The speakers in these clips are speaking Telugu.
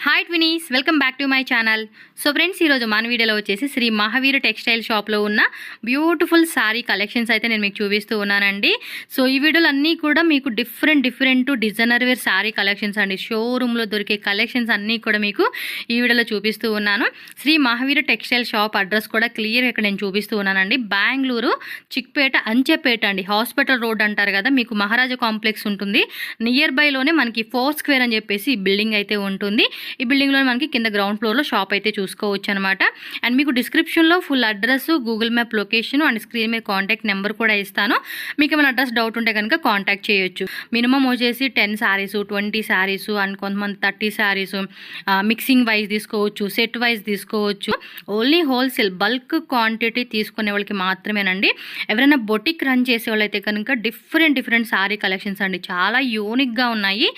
Hi twinnies, welcome back to my channel. So friends, ఈరోజు మన వీడియోలో వచ్చేసి శ్రీ మహావీర్ టెక్స్టైల్ షాప్లో ఉన్న బ్యూటిఫుల్ శారీ కలెక్షన్స్ అయితే నేను మీకు చూపిస్తూ ఉన్నానండి. సో ఈ వీడియోలు అన్నీ కూడా మీకు different designer wear sari collections అండి. షోరూంలో దొరికే కలెక్షన్స్ అన్నీ కూడా మీకు ఈ వీడియోలో చూపిస్తూ ఉన్నాను. Shri Mahavir textile shop address కూడా క్లియర్ ఇక్కడ నేను చూపిస్తూ ఉన్నానండి. బెంగళూరు చిక్పేట అంచెపేట అండి, హాస్పిటల్ రోడ్ అంటారు కదా, మీకు మహారాజా కాంప్లెక్స్ ఉంటుంది. నియర్ బైలోనే మనకి 4 స్క్వేర్ అని చెప్పేసి ఈ బిల్డింగ్ అయితే ఉంటుంది. ఈ బిల్డింగ్లో మనకి కింద గ్రౌండ్ ఫ్లోర్లో షాప్ అయితే చూసుకోవచ్చు అనమాట. అండ్ మీకు డిస్క్రిప్షన్లో full address, Google map location and screen మీద కాంటాక్ట్ నెంబర్ కూడా ఇస్తాను. మీకు ఏమైనా అడ్రస్ డౌట్ ఉంటే కనుక కాంటాక్ట్ చేయొచ్చు. మినిమం వచ్చేసి 10 శారీస్, 20 శారీస్ అండ్ కొంతమంది 30 శారీస్ మిక్సింగ్ వైజ్ తీసుకోవచ్చు, సెట్ వైజ్ తీసుకోవచ్చు. ఓన్లీ హోల్సేల్ బల్క్ క్వాంటిటీ తీసుకునే వాళ్ళకి మాత్రమేనండి. ఎవరైనా బొటిక్ రన్ చేసే వాళ్ళైతే కనుక డిఫరెంట్ శారీ కలెక్షన్స్ అండి, చాలా యూనిక్గా ఉన్నాయి.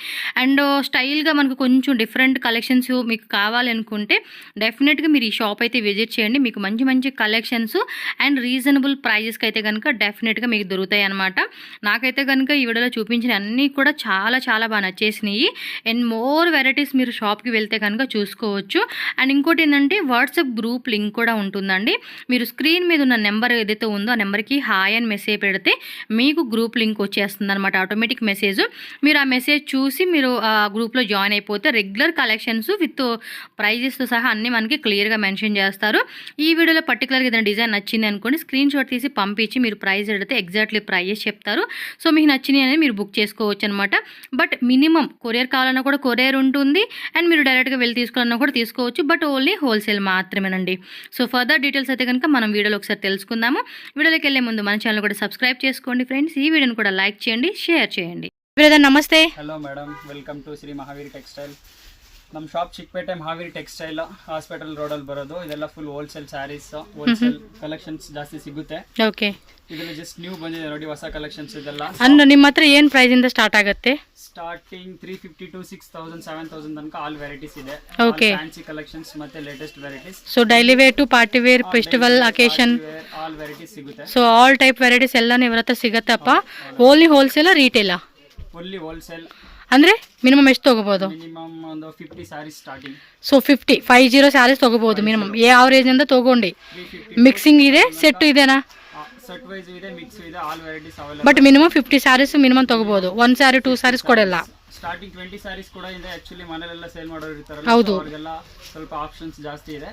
అండ్ స్టైల్గా మనకు కొంచెం డిఫరెంట్ కలెక్షన్స్ మీకు కావాలనుకుంటే డెఫినెట్గా మీరు ఈ షాప్ అయితే విజిట్ చేయండి. మీకు మంచి కలెక్షన్స్ అండ్ రీజనబుల్ ప్రైజెస్కి అయితే కనుక డెఫినెట్గా మీకు దొరుకుతాయి అనమాట. నాకైతే కనుక ఈ వీడియోలో చూపించిన అన్నీ కూడా చాలా బాగా నచ్చేసినాయి. అండ్ మోర్ వెరైటీస్ మీరు షాప్కి వెళ్తే కనుక చూసుకోవచ్చు. అండ్ ఇంకోటి ఏంటంటే వాట్సాప్ గ్రూప్ లింక్ కూడా ఉంటుందండి. మీరు స్క్రీన్ మీద ఉన్న నెంబర్ ఏదైతే ఉందో ఆ నెంబర్కి హాయ్ అని మెసేజ్ పెడితే మీకు గ్రూప్ లింక్ వచ్చేస్తుంది అనమాట, ఆటోమేటిక్ మెసేజ్. మీరు ఆ మెసేజ్ చూసి మీరు ఆ గ్రూప్లో జాయిన్ అయిపోతే రెగ్యులర్ కలెక్షన్స్ విత్ ప్రైజెస్తో సహా అన్నీ మనకి క్లియర్గా మెన్షన్ చేస్తారు. ఈ వీడియోలో పర్టికులర్గా ఏదైనా డిజైన్ నచ్చింది అనుకోండి, స్క్రీన్ షాట్ తీసి పంపించి మీరు ప్రైస్ అడిగితే ఎగ్జాక్ట్లీ ప్రైజెస్ చెప్తారు. సో మీకు నచ్చినాయి అనేది మీరు బుక్ చేసుకోవచ్చు అనమాట. బట్ మినిమం కొరియర్ కావాలన్నా కూడా కొరియర్ ఉంటుంది. అండ్ మీరు డైరెక్ట్గా వెళ్ళి తీసుకోవాలన్నా కూడా తీసుకోవచ్చు. బట్ ఓన్లీ హోల్సేల్ మాత్రమేనండి. సో ఫర్దర్ డీటెయిల్స్ అయితే కనుక మనం వీడియోలో ఒకసారి తెలుసుకుందాము. వీడియోలోకి వెళ్ళే ముందు మన ఛానల్ కూడా సబ్స్క్రైబ్ చేసుకోండి ఫ్రెండ్స్. ఈ వీడియోని కూడా లైక్ చేయండి, షేర్ చేయండి. బ్రదర్ నమస్తే. Hello madam, welcome to Shri Mahaveer textile. ನಮ್ಮ shop Chickpet Mahaveer textile hospital ರೋಡಲ್ಲಿ ಬರೋದು. ಇದೆಲ್ಲ full wholesale sarees, wholesale collections ಜಾಸ್ತಿ ಸಿಗುತ್ತೆ. ಓಕೆ, ಇದರಲ್ಲಿ ಜಸ್ಟ್ ನ್ಯೂ ಬಂದಿದೆ ನೋಡಿ, ಹೊಸ ಕಲೆಕ್ಷನ್ಸ್ ಇದೆಲ್ಲ. ಅಂದ್ರೆ ನಿಮ್ಮ ಹತ್ರ ಏನು ಪ್ರೈಸ್ ಇಂದ ಸ್ಟಾರ್ಟ್ ಆಗುತ್ತೆ? ಸ್ಟಾರ್ಟಿಂಗ್ 350 to 6000 7000 ತನಕ ಆಲ್ ವೆರೈಟೀಸ್ ಇದೆ. ಓಕೆ, ಫ್ಯಾನ್ಸಿ ಕಲೆಕ್ಷನ್ಸ್ ಮತ್ತೆ latest varieties. So daily wear to party wear, festival occasion all varieties ಸಿಗುತ್ತೆ. ಸೊ ಆಲ್ ಟೈಪ್ ವೆರೈಟೀಸ್ ಎಲ್ಲಾನು ಇವರ ಹತ್ರ ಸಿಗತ್ತಪ್ಪ. Only wholesale retail? Fully wholesale. ಅಂದ್ರೆ ಮಿನಿಮಮ್ ಎಷ್ಟು ತಗೋಬಹುದು? ಮಿನಿಮಮ್ ಒಂದು 50 ಸ್ಯಾರೀಸ್ ಸ್ಟಾರ್ಟಿಂಗ್. ಸೊ 50 ಸ್ಯಾರೀಸ್ ತಗೋಬಹುದು ಮಿನಿಮಮ್. ಯಾವ ರೇಂಜ್ ಇಂದ ತಗೊಂಡಿ? ಮಿಕ್ಸಿಂಗ್ ಇದೆ, ಸೆಟ್ ಇದೆನಾ? ಸೆಟ್ ವೈಸ್ ಇದೆ, ಮಿಕ್ಸ್ ಇದೆ, all varieties available. But minimum 50 saris minimum ತಗೋಬಹುದು. 1 ಸ್ಯಾರಿ 2 ಸ್ಯಾರೀಸ್ ಕೊಡಲ್ಲ. ಸ್ಟಾರ್ಟಿಂಗ್ 20 ಸ್ಯಾರೀಸ್ ಕೂಡ ಇದೆ. ಆಕ್ಚುಲಿ ಮನೆಯಲ್ಲೆಲ್ಲ ಸೇಲ್ ಮಾಡೋರು ಇರ್ತಾರಲ್ಲ, ಹೌದು, ಅವರಿಗೆಲ್ಲ ಸ್ವಲ್ಪ ಆಪ್ಷನ್ಸ್ ಜಾಸ್ತಿ ಇದೆ.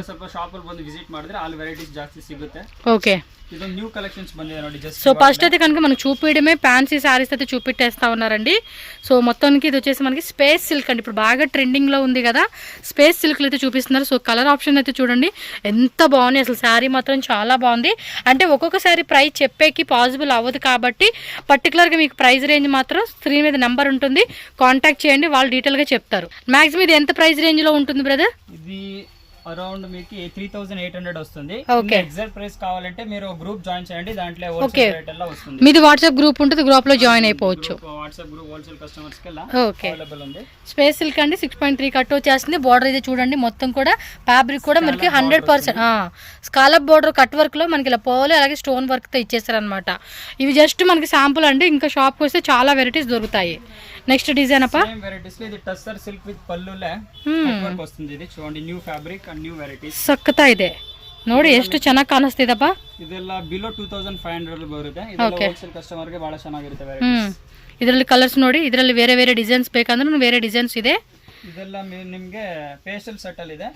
ಸ್ವಲ್ಪ ಶಾಪ್ ಅಲ್ಲಿ ಬಂದು ವಿಸಿಟ್ ಮಾಡಿದ್ರೆ ಆಲ್ ವೆರೈಟೀಸ್ ಜಾಸ್ತಿ ಸಿಗುತ್ತೆ. ఓకే, ಇದು ನ್ಯೂ కలెక్షన్స్ ಬಂದಿದೆ ನೋಡಿ. జస్ట్ సో ఫస్ట్ అయితే కనుక మనకు చూపించడమే ఫ్యాన్సీ శారీస్ అయితే చూపెట్టేస్తా ఉన్నారండి. సో మొత్తానికి ఇది వచ్చేసి మనకి స్పేస్ సిల్క్ అండి, ఇప్పుడు బాగా ట్రెండింగ్లో ఉంది కదా, స్పేస్ సిల్క్లు అయితే చూపిస్తున్నారు. సో కలర్ ఆప్షన్ అయితే చూడండి ఎంత బాగుంది, అసలు శారీ మాత్రం చాలా బాగుంది. అంటే ఒక్కొక్క శారీ ప్రైస్ చెప్పేకి పాసిబుల్ అవ్వదు కాబట్టి పర్టికులర్గా మీకు ప్రైస్ రేంజ్ మాత్రం స్క్రీన్ మీద నెంబర్ ఉంటుంది, కాంటాక్ట్ చేయండి, వాళ్ళు డీటెయిల్గా చెప్తారు. మ్యాక్సిమం ఇది ఎంత ప్రైస్ రేంజ్లో ఉంటుంది బ్రదర్? ఇది అరౌండ్ మీకు 3800 వస్తుంది. ఓకే, ఎగ్జాక్ట్ ప్రైస్ కావాలంటే మీరు గ్రూప్ జాయిన్ చేయండి, దాంట్లో ఓకే రేట్ ఎలా వస్తుంది. మీది వాట్సాప్ గ్రూప్ ఉంటుంది, గ్రూప్ లో జాయిన్ అయిపోవచ్చు. వాట్సాప్ గ్రూప్ హోల్సేల్ కస్టమర్స్ కి ఓకే, అవైలబుల్ ఉంది. స్పేస్ సిల్క్ అండి, 6.3 కట్ వచ్చేస్తుంది. బార్డర్ అయితే చూడండి మొత్తం కూడా ఫ్యాబ్రిక్ కూడా మనకి 100% స్కాలప్ బార్డర్ కట్ వర్క్ లో మనకి ఇలా పోలు అలాగే స్టోన్ వర్క్ తో ఇచ్చేస్తారు అనమాట. ఇవి జస్ట్ మనకి శాంపుల్ అండి, ఇంకా షాప్ కి వస్తే చాలా వెరైటీస్ దొరుకుతాయి. నెక్స్ట్ డిజైన్ అప్ప వెరైటీస్ లో ఇది టస్సర్ సిల్క్ విత్ పల్లులే వర్క్ వస్తుంది. ఇది చూడండి, న్యూ ఫ్యాబ్రిక్ అండ్ న్యೂ ವೆರೈಟೀಸ್. ಸಕ್ಕತ್ತಾ ಇದೆ ನೋಡಿ, ಎಷ್ಟು ಚೆನ್ನಾಗಿ ಕಾಣಿಸ್ತಿದಪ್ಪ. ಇದೆಲ್ಲ ಬಿಲೋ 2500 ಬರುತ್ತೆ. ಇದೆಲ್ಲ ಹೋಲ್ಸೇಲ್ ಕಸ್ಟಮರ್ ಗೆ ಬಹಳ ಚೆನ್ನಾಗಿರುತ್ತೆ ವೆರೈಟೀಸ್. ಇದರಲ್ಲಿ ಕಲರ್ಸ್ ನೋಡಿ, ಇದರಲ್ಲಿ ಬೇರೆ ಡಿಸೈನ್ಸ್ ಬೇಕಂದ್ರೆ ಬೇರೆ ಡಿಸೈನ್ಸ್ ಇದೆ. ಇದೆಲ್ಲ ನಿಮಗೆ ಪೇಸ್ಟಲ್ ಸೆಟ್ ಅಲ್ಲಿ ಇದೆ.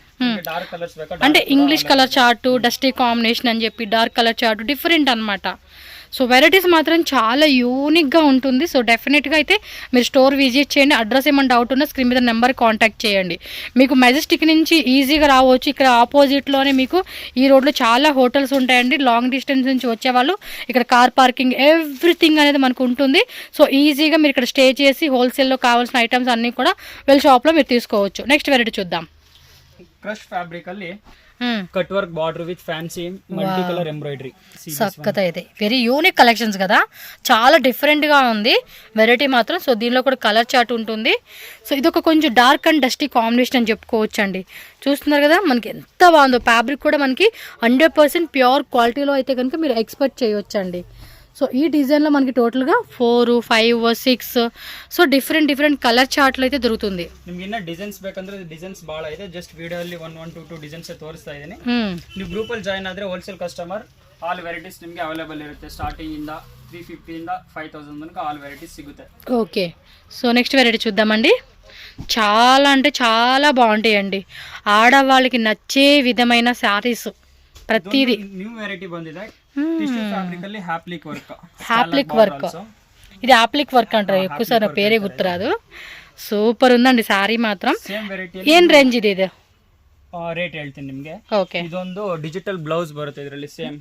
ಡಾರ್ಕ್ ಕಲರ್ಸ್ ಬೇಕಾ అంటే English colour chart, dusty combination అని చెప్పి డార్క్ కలర్ చార్ట్ డిఫరెంట్ అన్నమాట. సో వెరైటీస్ మాత్రం చాలా యూనిక్గా ఉంటుంది. సో డెఫినెట్గా అయితే మీరు స్టోర్ విజిట్ చేయండి. అడ్రస్ ఏమైనా డౌట్ ఉన్నా స్క్రీన్ మీద నెంబర్ కాంటాక్ట్ చేయండి. మీకు మెజెస్టిక్ నుంచి ఈజీగా రావచ్చు. ఇక్కడ ఆపోజిట్లోనే మీకు ఈ రోడ్లో చాలా హోటల్స్ ఉంటాయండి. లాంగ్ డిస్టెన్స్ నుంచి వచ్చేవాళ్ళు ఇక్కడ కార్ పార్కింగ్ ఎవ్రీథింగ్ అనేది మనకు ఉంటుంది. సో ఈజీగా మీరు ఇక్కడ స్టే చేసి హోల్సేల్లో కావాల్సిన ఐటమ్స్ అన్నీ కూడా వెళ్ళి షాప్లో మీరు తీసుకోవచ్చు. నెక్స్ట్ వెరైటీ చూద్దాం. క్రష్ ఫ్యాబ్రిక్ ಅಲ್ಲಿ cut work border with fancy multi colour embroidery. సక్కతా ఇది వెరీ యూనిక్ కలెక్షన్స్ కదా, చాలా డిఫరెంట్గా ఉంది వెరైటీ మాత్రం. సో దీనిలో కూడా కలర్ చార్ట్ ఉంటుంది. సో ఇది ఒక కొంచెం డార్క్ అండ్ డస్టీ కాంబినేషన్ అని చెప్పుకోవచ్చు అండి. చూస్తున్నారు కదా మనకి ఎంత బాగుందో. ఫ్యాబ్రిక్ కూడా మనకి 100% ప్యూర్ క్వాలిటీలో అయితే కనుక మీరు ఎక్స్పెక్ట్ చేయొచ్చు అండి. సో ఈ డిజైన్లో మనకి టోటల్గా 4, 5, 6 ಸೊ ಡಿಫ್ರೆಂಟ್ ಕಲರ್ ಚಾರ್ಟ್ಲು అయితే ದೊರೆಯುತ್ತದೆ. ನಿಮ್ಗೆ ಇನ್ನ ಡಿಸೈನ್ಸ್ ಬೇಕಂದ್ರೆ ಡಿಸೈನ್ಸ್ ಭಾಳ ಇದೆ. ಜಸ್ಟ್ ವಿಡಿಯೋಲಿ 1, 2 ಡಿಸೈನ್ಸ್ ತೋರಿಸ್ತಾ ಇದ್ದೀನಿ. ನೀವು ಗ್ರೂಪಲ್ಲಿ ಜಾಯ್ನ್ ಆದರೆ ಹೋಲ್ಸೇಲ್ ಕಸ್ಟಮರ್ ಆಲ್ ವೆರೈಟೀಸ್ ನಿಮಗೆ ಅವೈಲೇಬಲ್ ಇರುತ್ತೆ. ಸ್ಟಾರ್ಟಿಂಗ್ ಇಂದ 350 ಇಂದ 5000 ತನಕ ಆಲ್ ವೆರೈಟೀಸ್ ಸಿಗುತ್ತೆ. ఓకే, సో నెక్స్ట్ వెరైటీ చూద్దామండి. చాలా అంటే చాలా బాగుంటాయండి. ఆడవాళ్ళకి నచ్చే విధమైన శారీస్ ప్రతిదీ. న్యూ వెరైటీ ಬಂದಿದೆ. ಟಿಶ್ಯೂ ಫ್ಯಾಬ್ರಿಕ್ ಅಲ್ಲಿ ಹ್ಯಾಪ್ಲಿಕ್ ವರ್ಕ್. ఇది ఆప్లిక్ వర్క్ అంటారు. ఎక్కువ సార్ పేరే గుర్తురాదు. సూపర్ ఉందండి శారీ మాత్రం. Same variety. ఏం రేంజ్ ఇది? ರೇಟ್ ಹೇಳ್ತೀನಿ ನಿಮಗೆ. ఓకే, ಇದೊಂದು ಡಿಜಿಟಲ್ ಬ್ಲೌಸ್ ಬರುತ್ತೆ ಇದರಲ್ಲಿ same.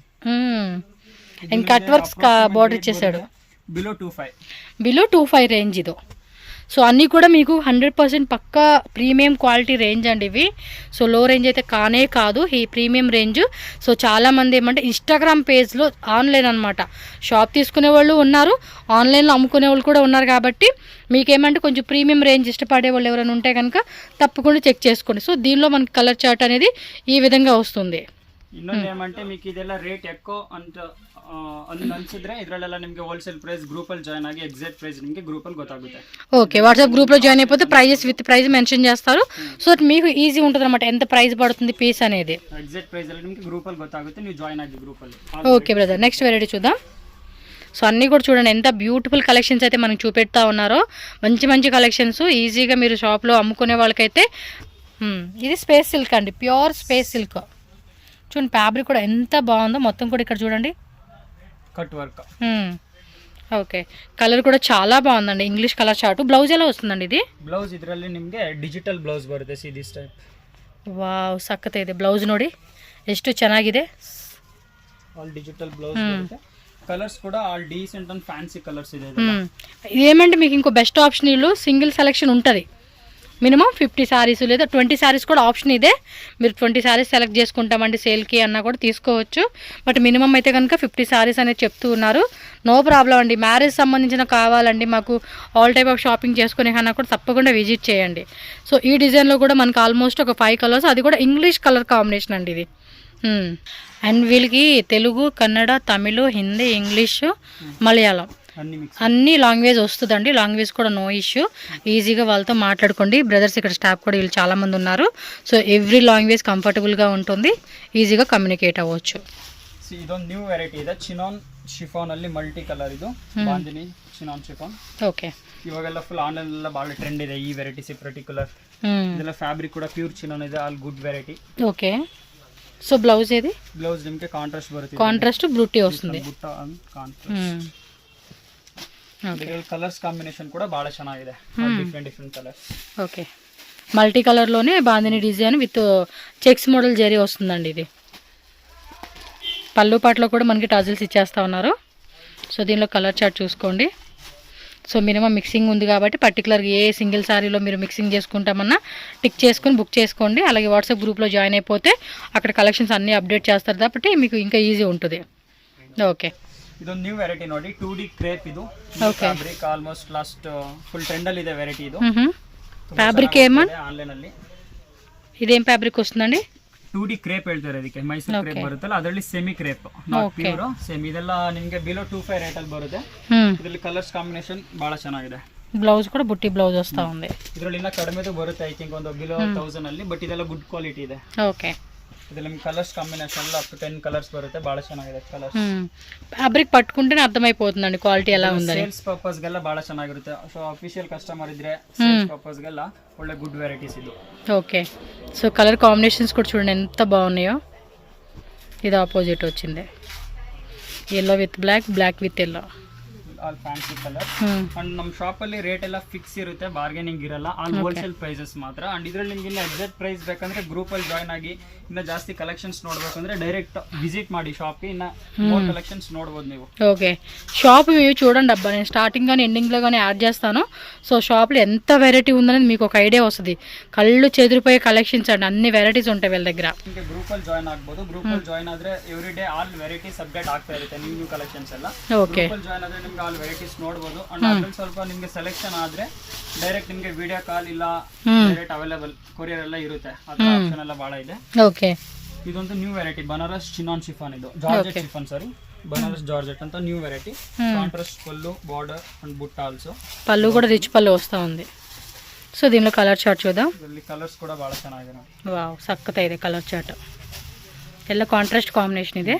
And cut works border ఇచ్చేసాడు. బిలో 25 రేంజ్ ఇది. సో అన్నీ కూడా మీకు 100% పక్కా ప్రీమియం క్వాలిటీ రేంజ్ అండి ఇవి. సో లో రేంజ్ అయితే కానే కాదు, ఈ ప్రీమియం రేంజ్. సో చాలామంది ఏమంటే ఇన్స్టాగ్రామ్ పేజ్లో ఆన్లైన్ అనమాట షాప్ తీసుకునే వాళ్ళు ఉన్నారు, ఆన్లైన్లో అమ్ముకునే వాళ్ళు కూడా ఉన్నారు. కాబట్టి మీకేమంటే కొంచెం ప్రీమియం రేంజ్ ఇష్టపడే వాళ్ళు ఎవరైనా ఉంటే కనుక తప్పకుండా చెక్ చేసుకోండి. సో దీనిలో మనకి కలర్ చార్ట్ అనేది ఈ విధంగా వస్తుంది. ಇನ್ನೊಂದು ಏమంటే మీకు ಇದೆಲ್ಲ ರೇಟ್ ఎక్కువ ಅಂತ ಅನ್ಸಿದ್ರೆ ಇದರಲ್ಲೆಲ್ಲ ನಿಮಗೆ ಹೋಲ್ಸೇಲ್ ಪ್ರೈಸ್ ಗ್ರೂಪಲ್ಲಿ ಜಾಯ್ನ್ ಆಗಿ ಎಕ್ಸಾಕ್ಟ್ ಪ್ರೈಸ್ నిಮಗೆ గ్రూపಲ್ಲಿ ಗೊತ್ತಾಗುತ್ತೆ. ఓకే, వాట్సాప్ గ్రూప్లో జాయిన్ అయిపోతే ప్రైజెస్ విత్ ప్రైస్ మెన్షన్ చేస్తారు. సో మీకు ఈజీ ఉంటుంది అనమాట ఎంత ప్రైస్ పడుతుంది పీస్ అనేది. ఎగ్జాక్ట్ ప్రైస్ ಅಲ್ಲಿ ನಿಮಗೆ గ్రూపಲ್ಲಿ ಗೊತ್ತಾಗುತ್ತೆ. ನೀವು ಜಾಯ್ನ್ ಆಗಿ ಗ್ರೂಪಲ್ಲಿ. ఓకే బ్రదర్, నెక్స్ట్ వెరైటీ చూద్దాం. సో అన్నీ కూడా చూడండి ఎంత బ్యూటిఫుల్ కలెక్షన్స్ అయితే మనకు చూపెడతా ఉన్నారో. మంచి మంచి కలెక్షన్స్ ఈజీగా మీరు షాప్లో అమ్ముకునే వాళ్ళకైతే. ఇది స్పేస్ సిల్క్ అండి, ప్యూర్ స్పేస్ సిల్క్. చూడండి ఫ్యాబ్రిక్ కూడా ఎంత బాగుందో. మొత్తం కూడా ఇక్కడ చూడండి కట్ వర్క్. ఓకే, కలర్ కూడా చాలా బాగుందండి. English colour chart. బ్లౌజ్ ఎలా వస్తుందండి ఇది? ಬ್ಲೌಸ್ ಇದರಲ್ಲಿ ನಿಮಗೆ ಡಿಜಿಟಲ್ ಬ್ಲೌಸ್ ಬರುತ್ತೆ. See this type. ವಾವ್, ಸಖತ್ ಇದೆ ಬ್ಲೌಸ್ ನೋಡಿ ಎಷ್ಟು ಚೆನ್ನಾಗಿದೆ. ಆಲ್ ಡಿಜಿಟಲ್ ಬ್ಲೌಸ್ ಬರುತ್ತೆ. కలర్స్ కూడా all decent and fancy colours ಇದೆ. ఏమంటే మీకు ఇంకో బెస్ట్ ఆప్షన్ ఇల్లు సింగిల్ సెలెక్షన్ ఉంటుంది. మినిమం 50 శారీస్ లేదా 20 శారీస్ కూడా ఆప్షన్ ఇదే. మీరు 20 శారీస్ సెలెక్ట్ చేసుకుంటామండి సేల్కి అన్నా కూడా తీసుకోవచ్చు. బట్ మినిమం అయితే కనుక 50 శారీస్ అనేది చెప్తూ ఉన్నారు. నో ప్రాబ్లం అండి. మ్యారేజ్ సంబంధించిన కావాలండి మాకు ఆల్ టైప్ ఆఫ్ షాపింగ్ చేసుకునే కన్నా కూడా తప్పకుండా విజిట్ చేయండి. సో ఈ డిజైన్లో కూడా మనకు ఆల్మోస్ట్ ఒక 5 కలర్స్, అది కూడా ఇంగ్లీష్ కలర్ కాంబినేషన్ అండి ఇది. అండ్ వీళ్ళకి తెలుగు, కన్నడ, తమిళ్, హిందీ, ఇంగ్లీషు, మలయాళం అన్ని లాంగ్వేజ్ వస్తుందండి. లాంగ్వేజ్ కూడా నో ఇష్యూ. ఈజీగా వాళ్ళతో మాట్లాడుకోండి. బ్రదర్స్ ఇక్కడ స్టాఫ్ కూడా వీళ్ళు చాలామంది ఉన్నారు. సో ఎవ్రీ లాంగ్వేజ్ కంఫర్టబుల్గా ఉంటుంది, ఈజీగా కమ్యూనికేట్ అవ్వచ్చు. ಇದೊಂದು ನ್ಯೂ ವೆರೈಟಿ ಇದೆ. ಚಿನಾನ್ ಶಿಫಾನ್ ಅಲ್ಲಿ ಮಲ್ಟಿ ಕಲರ್. ಇದು ಬಾಂದಿನಿ ಚಿನಾನ್ ಶಿಫಾನ್. ಓಕೆ, ಇವಾಗೆಲ್ಲ ಫುಲ್ ಆನ್ಲೈನ್ ಎಲ್ಲ ಬಹಳ ಟ್ರೆಂಡ್ ಇದೆ ಈ ವೆರೈಟೀಸ್ ಪರ್ಟಿಕ್ಯುಲರ್. ಇದೆಲ್ಲ ಫ್ಯಾಬ್ರಿಕ್ ಕೂಡ ಪ್ಯೂರ್ ಚಿನಾನ್ ಇದೆ. All good variety. Okay, so blouse ఏది? ಬ್ಲೌಸ್ ನಿಮಗೆ ಕಾಂಟ್ರಾಸ್ಟ್ ಬರುತ್ತೆ. కాంట్రాస్ట్ బ్లూటీ వస్తుంది. ಬುಟ್ಟ ಅಂಡ್ ಕಾಂಟ್ರಾಸ್ಟ್. కలర్స్ కాంబినేషన్ కూడా బాగా ಚೆನ್ನಾಗಿದೆ. Different colours. ఓకే, మల్టీ కలర్లోనే bandhani design with checks model zari వస్తుందండి ఇది. పళ్ళు పాటలో కూడా మనకి టజిల్స్ ఇచ్చేస్తా ఉన్నారు. సో దీనిలో కలర్ చార్ట్ చూసుకోండి. సో మినిమం మిక్సింగ్ ఉంది కాబట్టి పర్టికులర్గా ఏ సింగిల్ శారీలో మీరు మిక్సింగ్ చేసుకుంటామన్నా టిక్ చేసుకొని బుక్ చేసుకోండి. అలాగే వాట్సాప్ గ్రూప్లో జాయిన్ అయిపోతే అక్కడ కలెక్షన్స్ అన్నీ అప్డేట్ చేస్తారు కాబట్టి మీకు ఇంకా ఈజీ ఉంటుంది. ఓకే, ಇದೊಂದು ನ್ಯೂ ವೆರೈಟಿ ನೋಡಿ. 2D crepe. ಇದು fabric almost last full trend ಅಲ್ಲಿ ಇದೆ ವೆರೈಟಿ ಇದು. ఫ్యాబ్రిక్ ఏమన్నా ಆನ್ಲೈನ್ ಅಲ್ಲಿ ఇదేం ఫ్యాబ్రిక్ వస్తుందండి? 2D ಕ್ರೇಪ್ ಹೇಳ್ತಾರೆ ಇದಕ್ಕೆ. ಮೈಸೂರು ಕ್ರೇಪ್ ಬರುತ್ತಲ್ಲ ಅದರಲ್ಲಿ semi crepe, not pure. Same ಇದೆಲ್ಲ ನಿಮಗೆ ಬಿಲೋ 25 ರೇಟ್ ಅಲ್ಲಿ ಬರುತ್ತೆ. ಇದರಲ್ಲಿ ಕಲರ್ಸ್ ಕಾಂಬಿನೇಷನ್ ಬಹಳ ಚೆನ್ನಾಗಿದೆ. ಬ್ಲೌಸ್ ಕೂಡ ಬುಟ್ಟಿ ಬ್ಲೌಸ್ ವಸ್ತಾ ఉంది. ಇದರಲ್ಲಿ ಇನ್ನ ಕಡಿಮೆದು ಬರುತ್ತೆ ಐ ಥಿಂಕ್ ಒಂದು ಬಿಲೋ 1000 ಅಲ್ಲಿ. ಬಟ್ ಇದೆಲ್ಲ ಗುಡ್ ಕ್ವಾಲಿಟಿ ಇದೆ. ಓಕೆ, ಇದರಲ್ಲಿ ನಿಮಗೆ colours combination up to 10 colours ಬರುತ್ತೆ. ಬಹಳ ಚೆನ್ನಾಗಿದೆ ಕಲರ್ಸ್. ಫ್ಯಾಬ್ರಿಕ್ ಪట్టుకుంటేనే అర్థమైపోతుందండి క్వాలిటీ ఎలా ఉందని. ಸೇಲ್ಸ್ ಪರ್ಪಸ್ ಗೆಲ್ಲ ಬಹಳ ಚೆನ್ನಾಗಿರುತ್ತೆ. ಸೊ ಅಫಿಷಿಯಲ್ ಕಸ್ಟಮರ್ ಇದ್ರೆ ಸೇಲ್ಸ್ ಪರ್ಪಸ್ ಗೆಲ್ಲ ಒಳ್ಳೆ ಗುಡ್ ವೆರೈಟೀಸ್ ಇದು. ఓకే, సో కలర్ కాంబినేషన్స్ కూడా చూడండి ఎంత బాగున్నాయో. ఇది ఆపోజిట్ వచ్చింది, yellow with black, black with yellow. All fancy colour. And ನಮ್ಮ ಶಾಪ್ ಅಲ್ಲಿ ರೇಟ್ ಎಲ್ಲ ಫಿಕ್ಸ್ ಇರುತ್ತೆ, ಬಾರ್ಗೇನಿಂಗ್ ಇರಲ್ಲ. ಆಲ್ ಹೋಲ್ಸೇಲ್ ಪ್ರೈಸಸ್ ಮಾತ್ರ. ಅಂಡ್ ಇದ್ರಲ್ಲಿ ನಿಮ್ಗೆ ಇನ್ನ ಎಕ್ಸಾಕ್ಟ್ ಪ್ರೈಸ್ ಬೇಕಂದ್ರೆ ಗ್ರೂಪ್ ಅಲ್ಲಿ ಜಾಯ್ನ್ ಆಗಿ ಇನ್ನ ಜಾಸ್ತಿ ಕಲೆಕ್ಷನ್ಸ್ ನೋಡ್ಬೇಕಂದ್ರೆ ಡೈರೆಕ್ಟ್ ವಿಸಿಟ್ ಮಾಡಿ ಶಾಪ್. ಇನ್ನ ಮೋರ್ ಕಲೆಕ್ಷನ್ಸ್ ನೋಡ್ಬೋದು ನೀವು. ఓకే, షాప్ వ్యూ చూడండి అబ్బా. నేను స్టార్టింగ్ కానీ ఎండింగ్లో కానీ యాడ్ చేస్తాను. సో షాప్లో ఎంత వెరైటీ ఉందనేది మీకు ఒక ఐడియా వస్తుంది. కళ్ళు చెదిరిపోయే కలెక్షన్స్ అండి, అన్ని వెరైటీస్ ఉంటాయి వీళ్ళ దగ్గర. ನಿಮಗೆ ಗ್ರೂಪ್ ಅಲ್ಲಿ ಜಾಯ್ನ್ ಆಗ್ಬೋದು. ಗ್ರೂಪ್ ಅಲ್ಲಿ ಜಾಯ್ನ್ ಆದ್ರೆ every day all varieties update ಆಗ್ತಾ ಇರುತ್ತೆ. ನ್ಯೂ ಕಲೆಕ್ಷನ್ಸ್ ಎಲ್ಲ ಓಕೆ, ಗ್ರೂಪ್ ಅಲ್ಲಿ ಜಾಯ್ನ್ ಆದ್ರೆ ನಿಮ್ಗೆ ಆಲ್ ವೆರೈಟೀಸ್ ನೋಡ್ಬೋದು. ಅಂಡ್ ಅದ್ರಲ್ಲಿ ಸ್ವಲ್ಪ ನಿಮ್ಗೆ ಸೆಲೆಕ್ಷನ್ ಆದ್ರೆ ಡೈರೆಕ್ಟ್ ನಿಮ್ಗೆ ವಿಡಿಯೋ ಕಾಲ್ ಇಲ್ಲ ಡೈರೆಕ್ಟ್ ಅವೈಲೇಬಲ್ ಕೊರಿಯರ್ ಎಲ್ಲ ಇರುತ್ತೆ. ಅದ್ರ ಆಪ್ಷನ್ ಎಲ್ಲ ಬಹಳ ಇದೆ. ఓకే, ಇದೊಂದು new variety Banaras chinon chiffon. ಇದು ಜಾರ್ಜೆಟ್ ಶಿಫಾನ್ ಸಾರಿ. ಬನಾರಸ್ ಜಾರ್ಜೆಟ್ ಅಂತ ನ್ಯೂ ವೆರೈಟಿ. ಕಾಂಟ್ರಾಸ್ಟ್ పళ్ళు, బార్డర్ అండ్ బుట్ట ఆల్సో. పళ్ళు కూడా రిచ్ పళ్ళు వస్తూ ఉంది. సో దీనిలో కలర్ చార్ట్ చూద్దాం. ಇದರಲ್ಲಿ ಕಲರ್ಸ್ ಕೂಡ ಭಾಳ ಚೆನ್ನಾಗಿದೆ ನೋಡಿ. ವಾವ್ ಸಕ್ಕತ್ತ ಇದೆ ಕಲರ್ ಚಾರ್ಟ್. ಎಲ್ಲ ಕಾಂಟ್ರಾಸ್ಟ್ ಕಾಂಬಿನೇಷನ್ ಇದೆ.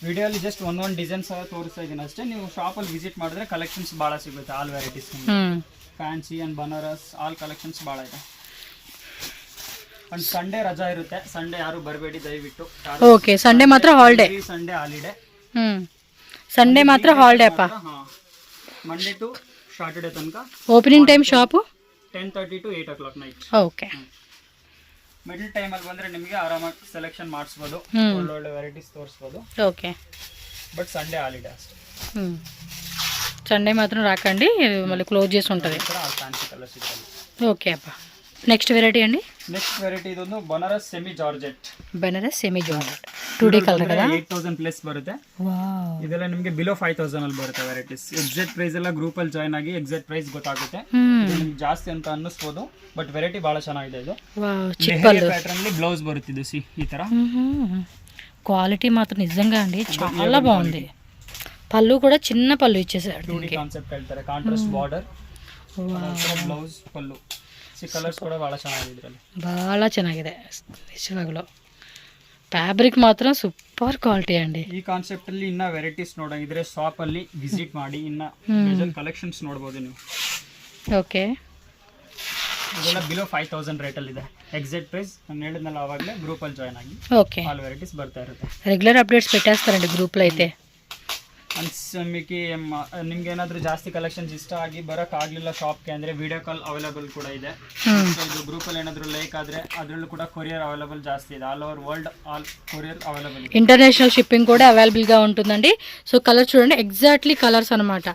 ವಿಡಿಯೋಲಿ ಜಸ್ಟ್ ಒಂದೊಂದು ಡಿಸೈನ್ಸ್ ತೋರಿಸ್ತಾ ಇದ್ದೀನಿ ಅಷ್ಟೇ. ನೀವು ಶಾಪಲ್ಲಿ ವಿಸಿಟ್ ಮಾಡಿದ್ರೆ ಕಲೆಕ್ಷನ್ಸ್ ಭಾಳ ಸಿಗುತ್ತೆ. All varieties, fancy and Banaras all collections ಭಾಳ ಇದೆ. ಅಂಡ್ ಸಂಡೇ ರಜಾ ಇರುತ್ತೆ. ಸಂಡೇ ಯಾರು ಬರಬೇಡಿ ದಯವಿಟ್ಟು. ಓಕೆ, ಸಂಡೇ ಮಾತ್ರ ಹಾಲಿಡೇ. Sunday holiday. ಸಂಡೇ ಮಾತ್ರ ಹಾಲಿಡೇ ಅಪ್ಪ. ಮಂಡೇ ಟು ಸಾಟರ್ಡೇ ತನಕ. Opening time shop 10:30 to 8 o'clock night. Okay. Middle ಟೈಮಲ್ಲಿ ಬಂದರೆ ನಿಮಗೆ ಆರಾಮಾಗಿ ಸೆಲೆಕ್ಷನ್ ಮಾಡಿಸ್ಬೋದು, ಒಳ್ಳೊಳ್ಳೆ ವೆರೈಟೀಸ್ ತೋರಿಸ್ಬೋದು. ఓకే. బట్ సండే హాలిడే అసలు. సండే మాత్రం రాకండి, మళ్ళీ క్లోజ్ చేసి ఉంటుంది. ఫ్యాన్సీ కలర్స్ ಇದೆ. ఓకే అప్ప. నెక్స్ట్ వెరైటీ అండి. నెక్స్ట్ వెరైటీ ಇದೊಂದು Banaras semi georgette. Banaras semi georgette 2D colour కదా. 8000 ಪ್ಲಸ್ ಬರುತ್ತೆ. ವಾವ್. ಇದೆಲ್ಲ ನಿಮಗೆ ಬಿಲೋ 5000 ಅಲ್ಲಿ ಬರುತ್ತೆ ವೆರೈಟೀಸ್. ಎಕ್ಸಾಕ್ಟ್ ಪ್ರೈಸ್ ಎಲ್ಲ ಗ್ರೂಪ್ ಅಲ್ಲಿ ಜಾಯಿನ್ ಆಗಿ ಎಕ್ಸಾಕ್ಟ್ ಪ್ರೈಸ್ ಗೊತ್ತಾಗುತ್ತೆ. ನಿಮಗೆ ಜಾಸ್ತಿ ಅಂತ ಅನ್ನಿಸ್ಬೋದು, ಬಟ್ ವೆರೈಟಿ ಬಹಳ ಚೆನ್ನಾಗಿದೆ ಇದು. ವಾವ್, ಚಿಕ್ಕಲ್ ಪ್ಯಾಟರ್ನ್ ಅಲ್ಲಿ ಬ್ಲೌಸ್ ಬರುತ್ತಿದ್ದು ಸಿ ಈ ತರ. క్వాలిటీ మాత్రం నిజంగా అండి చాలా బాగుంది. పళ్ళు కూడా చిన్న పళ్ళు ఇచ్చేసారు. 2D కాన్సెప్ట్ ಹೇಳ್ತಾರೆ. కాంట్రాస్ట్ బార్డర్, ಬ್ಲೌಸ್, ಪಲ್ಲು. ಕಲರ್ಸ್ ಕೂಡ ಭಾಳ ಚೆನ್ನಾಗಿದೆ ಇದರಲ್ಲಿ. ಭಾಳ ಚೆನ್ನಾಗಿದೆ ನಿಜವಾಗ್ಲೂ. ಫ್ಯಾಬ್ರಿಕ್ ಮಾತ್ರ ಸೂಪರ್ ಕ್ವಾಲಿಟಿ ಅಂಡಿ. ಈ ಕಾನ್ಸೆಪ್ಟ್ ಅಲ್ಲಿ ಇನ್ನ ವೆರೈಟೀಸ್ ನೋಡಂಗಿದ್ರೆ ಶಾಪ್ ಅಲ್ಲಿ ವಿಸಿಟ್ ಮಾಡಿ ಇನ್ನ ಕಲೆಕ್ಷನ್ಸ್ ನೋಡಬಹುದು ನೀವು. ಓಕೆ. ಇದೆಲ್ಲ ಬಿಲೋ 5000 ರೇಟ್ ಅಲ್ಲಿ ಇದೆ. ಎಕ್ಸಾಕ್ಟ್ ಪ್ರೈಸ್ ನಾನು ಹೇಳಿದ್ನಲ್ಲ ಆವಾಗಲೇ ಗ್ರೂಪ್ ಅಲ್ಲಿ ಜಾಯಿನ್ ಆಗಿ. ఓకే. ಆಲ್ ವೆರೈಟೀಸ್ ಬರ್ತಾ ಇರುತ್ತೆ. రెగ్యులర్ అప్డేట్స్ పెట్టేస్తారండి గ్రూప్ లో అయితే. మీకు ನಿಮ್ಗೆ ಏನಾದರೂ ಜಾಸ್ತಿ ಕಲೆಕ್ಷನ್ಸ್ ಇಷ್ಟ ಆಗಿ ಬರೋಕ್ಕಾಗಲಿಲ್ಲ ಶಾಪ್ಗೆ ಅಂದರೆ ವಿಡಿಯೋ ಕಾಲ್ ಅವೈಲೇಬಲ್ ಕೂಡ ಇದೆ. ಇದು ಗ್ರೂಪಲ್ಲಿ ಏನಾದರೂ ಲೈಕ್ ಆದರೆ ಅದರಲ್ಲೂ ಕೂಡ ಕೊರಿಯರ್ ಅವೈಲೇಬಲ್ ಜಾಸ್ತಿ ಇದೆ. All over world all courier available. International shipping కూడా అవైలబుల్గా ఉంటుందండి. సో కలర్ చూడండి, ఎగ్జాక్ట్లీ కలర్స్ అనమాట.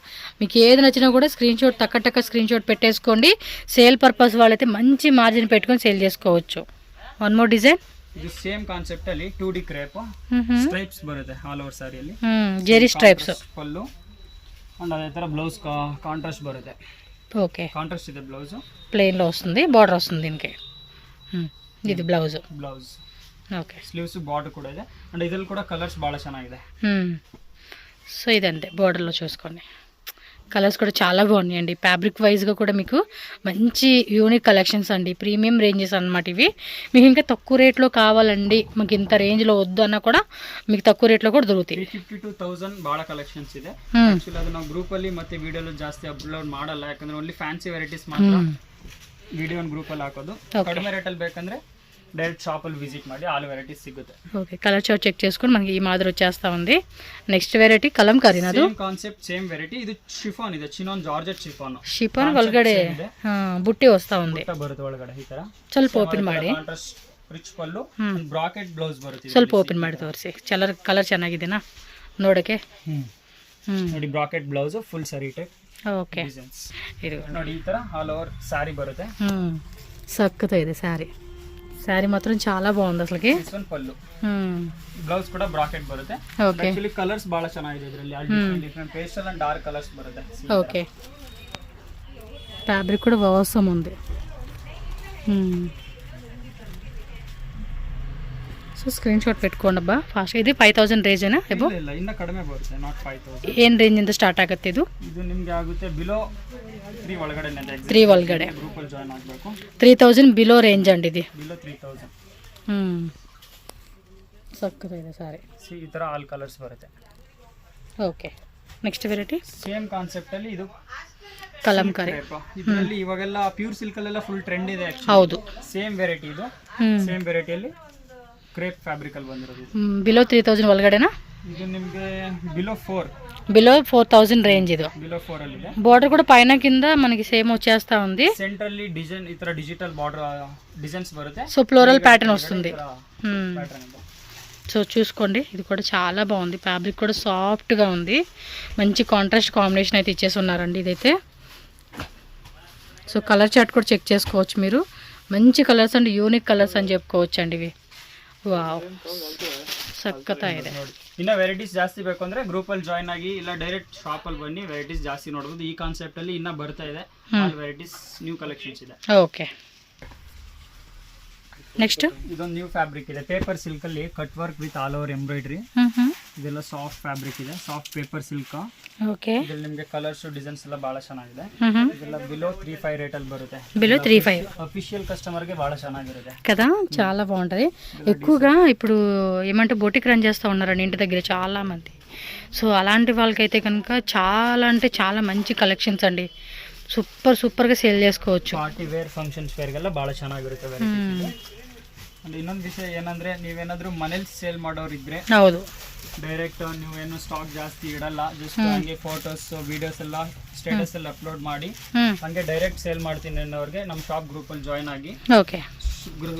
మీకు ఏది నచ్చినా కూడా స్క్రీన్ షాట్ టక్క స్క్రీన్ షాట్ పెట్టేసుకోండి. సేల్ పర్పస్ వాళ్ళైతే మంచి మార్జిన్ పెట్టుకొని సేల్ చేసుకోవచ్చు. One more design. ಇದು ಸೇಮ್ ಕಾನ್ಸೆಪ್ಟ್ ಅಲ್ಲಿ 2D ಕ್ರೇಪ್ ಸ್ಟ್ರೈಪ್ಸ್ ಬರುತ್ತೆ ಆಲ್ ಓವರ್ ಸಾರಿಯಲ್ಲಿ. ಜೆರಿ ಸ್ಟ್ರೈಪ್ಸ್ ಪಲ್ಲು ಅಂಡ್ ಅದೇ ತರ ಬ್ಲೌಸ್ ಕಾಂಟ್ರಾಸ್ಟ್ ಬರುತ್ತೆ. ఓకే. కాంట్రాస్ట్ ಇದೆ బ్లౌజ్. ప్లెయిన్ లో వస్తుంది, బార్డర్ వస్తుంది దీనికి. ఇది బ్లౌజ్. ఓకే. స్లీవ్స్ బార్డర్ కూడా ಇದೆ అండ్ ಇದರಲ್ಲಿ ಕೂಡ కలర్స్ ಬಹಳ ಚೆನ್ನಾಗಿದೆ. సో ఇదంతే, బార్డర్ లో చూసుకోండి. కలర్స్ కూడా చాలా బాగున్నాయండి. ఫ్యాబ్రిక్ వైజ్గా కూడా మీకు మంచి యూనిక్ కలెక్షన్స్ అండి. ప్రీమియం రేంజెస్ అన్నమాట ఇవి. మీకు ఇంకా తక్కువ రేట్లో కావాలండి, మీకు ఇంత రేంజ్లో వద్దు అన్నా కూడా మీకు తక్కువ రేట్లో కూడా దొరుకుతాయి. 52,000 ಭಾಳ ಕಲೆಕ್ಷನ್ಸ್ ಇದೆ. ಆಕ್ಚುಲಿ ಅದು ನಾವು ಗ್ರೂಪಲ್ಲಿ ಮತ್ತೆ ವಿಡಿಯೋಲಿ ಜಾಸ್ತಿ ಅಪ್ಲೋಡ್ ಮಾಡಲ್ಲ, ಯಾಕಂದ್ರೆ ಓನ್ಲಿ ಫ್ಯಾನ್ಸಿ ವೆರೈಟೀಸ್ ಮಾತ್ರ ವಿಡಿಯೋ ಗ್ರೂಪಲ್ಲಿ ಹಾಕೋದು. ಕಡಿಮೆ ರೇಟಲ್ಲಿ ಬೇಕಂದ್ರೆ డైరెక్ట్ షాపులు విజిట్ ಮಾಡಿ ఆల్ వెరైటీస్ ಸಿಗುತ್ತೆ. ఓకే. కలర్ చార్ట్ చెక్ చేసుకొని మనకి ఈ మాదిరి వచ్చేస్తా ఉంది. నెక్స్ట్ వెరైటీ కలంకారీ ಅದು ಸೇಮ್ ಕಾನ್ಸೆಪ್ಟ್ ಸೇಮ್ ವೆರೈಟಿ. ಇದು ಶಿಫಾನ್ ಇದೆ, ಚಿನಾನ್ ಜಾರ್ಜೆಟ್ ಶಿಫಾನ್ ಒಳಗಡೆ ಬುಟ್ಟಿ ವಸ್ತಾ ఉంది. ಬರುತ್ತೆ ಒಳಗಡೆ ಈ ತರ. ಸ್ವಲ್ಪ ಓಪನ್ ಮಾಡಿ. ಕಾಂಟ್ರಾಸ್ಟ್ ರಿಚ್ ಪಲ್ಲು, ಬ್ರಾಕೆಟ್ ಬ್ಲೌಸ್ ಬರುತ್ತೆ. ಸ್ವಲ್ಪ ಓಪನ್ ಮಾಡಿ ತೋರಿಸಿ. ಕಲರ್ ಚೆನ್ನಾಗಿದೆನಾ ನೋಡಕ್ಕೆ? ನೋಡಿ, ಬ್ರಾಕೆಟ್ ಬ್ಲೌಸ್ ಫುಲ್ ಸರಿ ಟೈಪ್. ಓಕೆ. ಇದು ನೋಡಿ ಈ ತರ ಆಲ್ ಓವರ್ ಸಾರಿ ಬರುತ್ತೆ. సక్కతో ಇದೆ శారీ మాత్రం చాలా బాగుంది అసలుకి. పళ్ళు, బ్లౌజ్ కూడా బ్రాకెట్ బರುತ್ತೆ. యాక్చువల్లీ కలర్స్ ಬಹಳ ಚೆನ್ನಾಗಿದೆ ಇದರಲ್ಲಿ. Different pastel and dark colours ಬರುತ್ತೆ. ఓకే. ఫ్యాబ్రిక్ కూడా అవసరం ఉంది. సో స్క్రీన్ షాట్ పెట్టుకోండి ಅಬ್ಬಾ ಫಾಸ್ಟ್. ಇದು 5000 ರೇಂಜ್ ಏನಾ? ಇಲ್ಲ, ಇನ್ನ ಕಡಿಮೆ ಬರುತ್ತೆ. ನಾಟ್ 5000. ಏನು ರೇಂಜ್ ಇಂದ ಸ್ಟಾರ್ಟ್ ಆಗುತ್ತೆ ಇದು? ಇದು ನಿಮಗೆ ಆಗುತ್ತೆ ಬಿಲೋ 3 ಒಳಗಡೆ. 3 ಒಳಗಡೆ ಗ್ರೂಪ್ ಅಲ್ಲಿ ಜಾಯಿನ್ ಆಗಬೇಕು. 3000 ಬಿಲೋ ರೇಂಜ್ ಅಂడి ఇది. ಬಿಲೋ 3000. ಸಕ್ಕತ್ತಾಗಿದೆ ಸಾರಿ. ಈ ತರ ಆಲ್ ಕಲರ್ಸ್ ಬರುತ್ತೆ. Okay. Next variety same concept ಅಲ್ಲಿ ಇದು ಕಲಂಕಾರಿ. ಇದರಲ್ಲಿ ಇವಾಗೆಲ್ಲ ಪ್ಯೂರ್ ಸಿಲ್ಕ್ ಅಲ್ಲೆಲ್ಲ ಫುಲ್ ಟ್ರೆಂಡ್ ಇದೆ. ಹೌದು, ಸೇಮ್ ವೆರೈಟಿ ಇದು. ಸೇಮ್ ವೆರೈಟಿಯಲ್ಲಿ ಕ್ರೇಪ್ ಫ್ಯಾಬ್ರಿಕ್ ಅಲ್ಲಿ ಬಂದಿರೋದು. ಬಿಲೋ 3000 ಒಳಗಡೆನಾ? ಇದು ನಿಮಗೆ ಬಿಲೋ 4. బిలో 4000 రేంజ్ ఇది. బిలో 4 ಅಲ್ಲಿ ಇದೆ. బార్డర్ కూడా పైన కింద మనకి సేమ్ వచ్చేస్తా ఉంది. సెంట్రల్లీ డిజైన్ ఈ ತರ డిజిటల్ బార్డర్ డిజైన్స్ బರುತ್ತೆ. సో ఫ్లోరల్ ప్యాటర్న్ వస్తుంది. సో చూసుకోండి, ఇది కూడా చాలా బాగుంది. ఫ్యాబ్రిక్ కూడా సాఫ్ట్గా ఉంది. మంచి కాంట్రాస్ట్ కాంబినేషన్ అయితే ఇచ్చేసి ఉన్నారండి ఇదైతే. సో కలర్ చార్ట్ కూడా చెక్ చేసుకోవచ్చు మీరు. మంచి కలర్స్ అండ్ యూనిక్ కలర్స్ అని చెప్పుకోవచ్చు అండి ఇవి. ವಾವ್, ಸಕ್ಕತ್ತಾಗಿದೆ. ಇನ್ನ ವೆರೈಟೀಸ್ ಜಾಸ್ತಿ ಬೇಕು ಅಂದ್ರೆ ಗ್ರೂಪ್ ಅಲ್ಲಿ ಜಾಯಿನ್ ಆಗಿ, ಇಲ್ಲ ಡೈರೆಕ್ಟ್ ಶಾಪ್ ಅಲ್ಲಿ ಬನ್ನಿ, ವೆರೈಟೀಸ್ ಜಾಸ್ತಿ ನೋಡಬಹುದು. ಈ ಕಾನ್ಸೆಪ್ಟ್ ಅಲ್ಲಿ ಇನ್ನ ಬರ್ತಾ ಇದೆ ಆಲ್ ವೆರೈಟೀಸ್, ನ್ಯೂ ಕಲೆಕ್ಷನ್ಸ್ ಇದೆ. ಓಕೆ. ನೆಕ್ಸ್ಟ್ ಇದೊಂದು ನ್ಯೂ ಫ್ಯಾಬ್ರಿಕ್ ಇದೆ, ಪೇಪರ್ ಸಿಲ್ಕ್ ಅಲ್ಲಿ cut work with all over embroidery. ಇದೆಲ್ಲ ಸಾಫ್ಟ್ ಫ್ಯಾಬ್ರಿಕ್ ಇದೆ, ಸಾಫ್ಟ್ ಪೇಪರ್ ಸಿಲ್ಕ್. ಓಕೆ, ಇದ್ರಲ್ಲಿ ನಿಮಗೆ ಕಲರ್ಸ್ ಡಿಸೈನ್ಸ್ ಎಲ್ಲ ಬಹಳ ಚೆನ್ನಾಗಿದೆ. ಇದೆಲ್ಲ ಬಿಲೋ 3.5 ರೇಟ್ ಅಲ್ಲಿ ಬರುತ್ತೆ. బిలో 3.5 అఫీషియల్ కస్టమర్ కి బాగా ಚೆನ್ನಾಗಿರುತ್ತೆ కదా, చాలా బాగుంటుంది. ఎక్కువగా ఇప్పుడు ఏమంటే బొటిక్ రన్ చేస్తూ ఉన్నారండి ఇంటి దగ్గర చాలా మంది. సో అలాంటి వాళ్ళకైతే కనుక చాలా అంటే చాలా మంచి కలెక్షన్స్ అండి. ಸೂಪರ್గా ಸೇಲ್ చేసుకోవచ్చు. ಪಾರ್ಟಿ ವೇರ್ ಫಂಕ್ಷನ್ಸ್ ವೇರ್ಗೆಲ್ಲ ಭಾಳ ಚೆನ್ನಾಗಿರುತ್ತೆ. ಅಂಡ್ ಇನ್ನೊಂದು ವಿಷಯ ಏನಂದ್ರೆ ನೀವೇನಾದ್ರೂ ಮನೇಲಿ ಸೇಲ್ ಮಾಡೋರು ಇದ್ರೆ ಹೌದು, ಡೈರೆಕ್ಟ್ ನೀವೇನು ಸ್ಟಾಕ್ ಜಾಸ್ತಿ ಇಡಲ್ಲ, ಜಸ್ಟ್ ಹಂಗೆ ಫೋಟೋಸ್ ವಿಡಿಯೋಸ್ ಎಲ್ಲ ಸ್ಟೇಟಸ್ ಅಲ್ಲಿ ಅಪ್ಲೋಡ್ ಮಾಡಿ ಹಂಗೆ ಡೈರೆಕ್ಟ್ ಸೇಲ್ ಮಾಡ್ತೀನಿ ಅನ್ನೋರಿಗೆ ನಮ್ಮ ಶಾಪ್ ಗ್ರೂಪ್ ಅಲ್ಲಿ ಜಾಯ್ನ್ ಆಗಿ. ಓಕೆ,